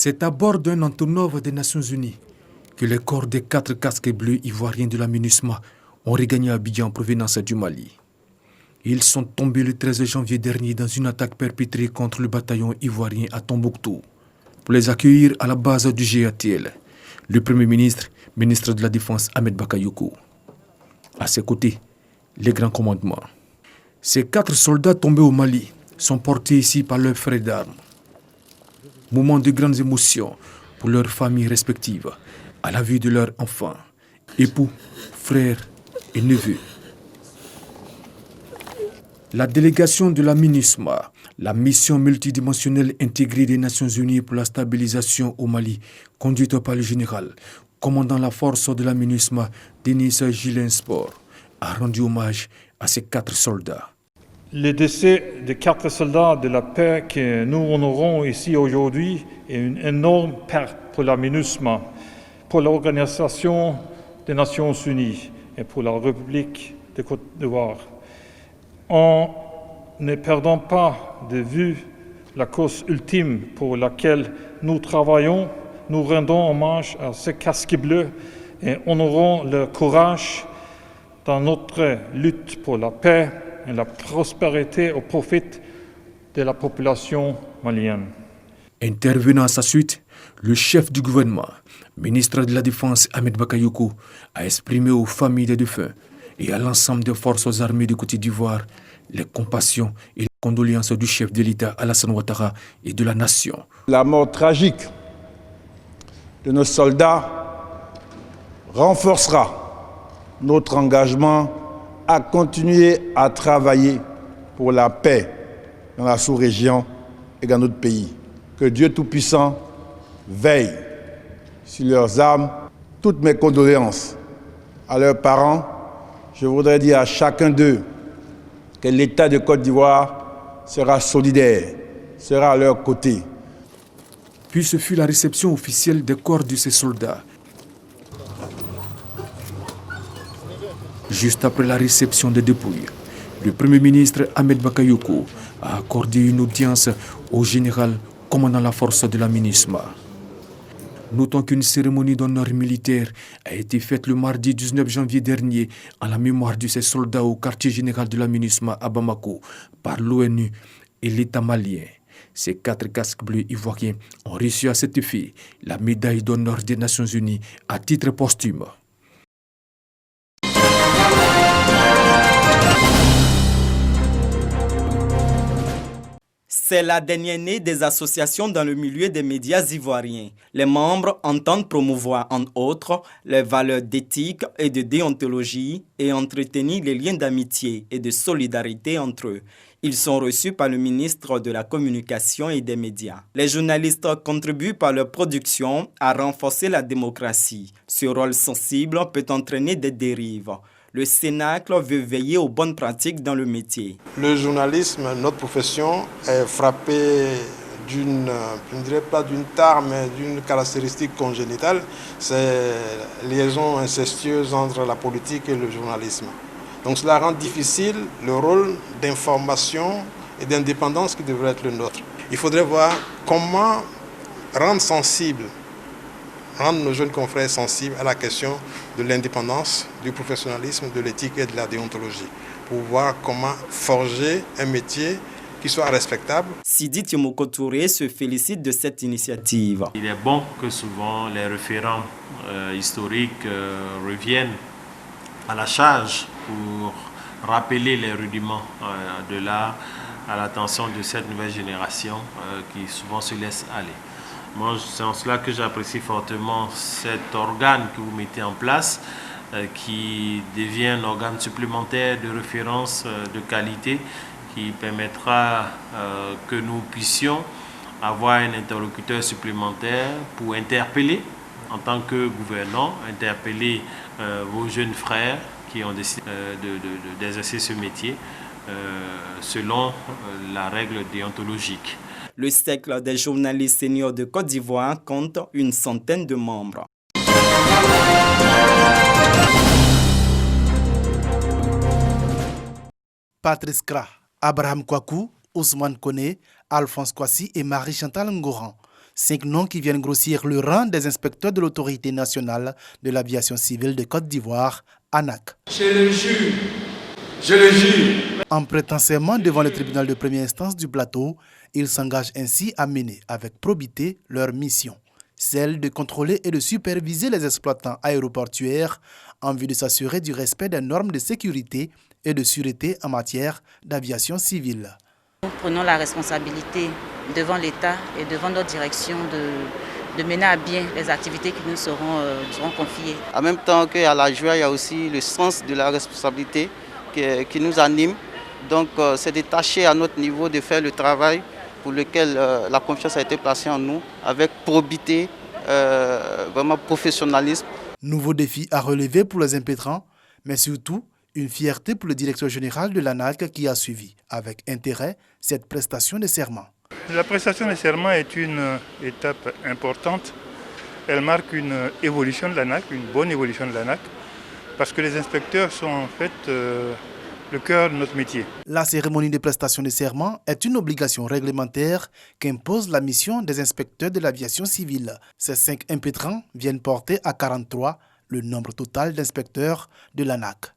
C'est à bord d'un Antonov des Nations Unies que les corps des 4 casques bleus ivoiriens de la MINUSMA ont regagné Abidjan en provenance du Mali. Ils sont tombés le 13 janvier dernier dans une attaque perpétrée contre le bataillon ivoirien à Tombouctou. Pour les accueillir à la base du GATL, le Premier ministre, ministre de la Défense Ahmed Bakayoko. À ses côtés, les grands commandements. Ces 4 soldats tombés au Mali sont portés ici par leurs frères d'armes. Moment de grandes émotions pour leurs familles respectives, à la vue de leurs enfants, époux, frères et neveux. La délégation de la MINUSMA, la mission multidimensionnelle intégrée des Nations Unies pour la stabilisation au Mali, conduite par le général, commandant la force de la MINUSMA, Denis Gilin Sport, a rendu hommage à ces 4 soldats. Le décès des 4 soldats de la paix que nous honorons ici aujourd'hui est une énorme perte pour la MINUSMA, pour l'Organisation des Nations Unies et pour la République de Côte d'Ivoire. En ne perdant pas de vue la cause ultime pour laquelle nous travaillons, nous rendons hommage à ces casques bleus et honorons leur courage dans notre lutte pour la paix et la prospérité au profit de la population malienne. Intervenant à sa suite, le chef du gouvernement, ministre de la Défense Ahmed Bakayoko, a exprimé aux familles des défunts et à l'ensemble des forces armées de Côte d'Ivoire les compassions et les condoléances du chef de l'État Alassane Ouattara et de la nation. La mort tragique de nos soldats renforcera notre engagement à continuer à travailler pour la paix dans la sous-région et dans notre pays. Que Dieu Tout-Puissant veille sur leurs âmes. Toutes mes condoléances à leurs parents. Je voudrais dire à chacun d'eux que l'État de Côte d'Ivoire sera solidaire, sera à leur côté. Puis ce fut la réception officielle des corps de ces soldats. Juste après la réception des dépouilles, le Premier ministre Ahmed Bakayoko a accordé une audience au général commandant la force de la MINUSMA. Notons qu'une cérémonie d'honneur militaire a été faite le mardi 19 janvier dernier en la mémoire de ces soldats au quartier général de la MINUSMA à Bamako par l'ONU et l'État malien. Ces 4 casques bleus ivoiriens ont reçu à cet effet la médaille d'honneur des Nations Unies à titre posthume. C'est la dernière née des associations dans le milieu des médias ivoiriens. Les membres entendent promouvoir, entre autres, les valeurs d'éthique et de déontologie et entretenir les liens d'amitié et de solidarité entre eux. Ils sont reçus par le ministre de la Communication et des Médias. Les journalistes contribuent par leur production à renforcer la démocratie. Ce rôle sensible peut entraîner des dérives. Le Cénacle veut veiller aux bonnes pratiques dans le métier. Le journalisme, notre profession, est frappée d'une, je ne dirais pas d'une tare, mais d'une caractéristique congénitale. C'est la liaison incestueuse entre la politique et le journalisme. Donc cela rend difficile le rôle d'information et d'indépendance qui devrait être le nôtre. Il faudrait voir comment rendre nos jeunes confrères sensibles à la question de l'indépendance, du professionnalisme, de l'éthique et de la déontologie, pour voir comment forger un métier qui soit respectable. Sidi Tiomoko Touré se félicite de cette initiative. Il est bon que souvent les référents historiques reviennent à la charge pour rappeler les rudiments de l'art à l'attention de cette nouvelle génération qui souvent se laisse aller. Moi, c'est en cela que j'apprécie fortement cet organe que vous mettez en place, qui devient un organe supplémentaire de référence de qualité, qui permettra que nous puissions avoir un interlocuteur supplémentaire pour interpeller, en tant que gouvernant, interpeller vos jeunes frères qui ont décidé d'exercer ce métier selon la règle déontologique. Le cercle des journalistes seniors de Côte d'Ivoire compte une centaine de membres. Patrice Kra, Abraham Kouakou, Ousmane Koné, Alphonse Kwasi et Marie-Chantal Ngoran. 5 noms qui viennent grossir le rang des inspecteurs de l'autorité nationale de l'aviation civile de Côte d'Ivoire, ANAC. Je le jure. En prêtant serment devant le tribunal de première instance du plateau, ils s'engagent ainsi à mener avec probité leur mission, celle de contrôler et de superviser les exploitants aéroportuaires en vue de s'assurer du respect des normes de sécurité et de sûreté en matière d'aviation civile. Nous prenons la responsabilité devant l'État et devant notre direction de mener à bien les activités qui nous seront confiées. En même temps qu'à la joie, il y a aussi le sens de la responsabilité qui nous anime. Donc c'est de tâcher à notre niveau de faire le travail pour lequel la confiance a été placée en nous, avec probité, vraiment professionnalisme. Nouveau défi à relever pour les impétrants, mais surtout une fierté pour le directeur général de l'ANAC qui a suivi avec intérêt cette prestation de serment. La prestation de serment est une étape importante. Elle marque une évolution de l'ANAC, une bonne évolution de l'ANAC, parce que les inspecteurs sont en fait le cœur de notre métier. La cérémonie de prestation de serment est une obligation réglementaire qu'impose la mission des inspecteurs de l'aviation civile. Ces 5 impétrants viennent porter à 43 le nombre total d'inspecteurs de l'ANAC.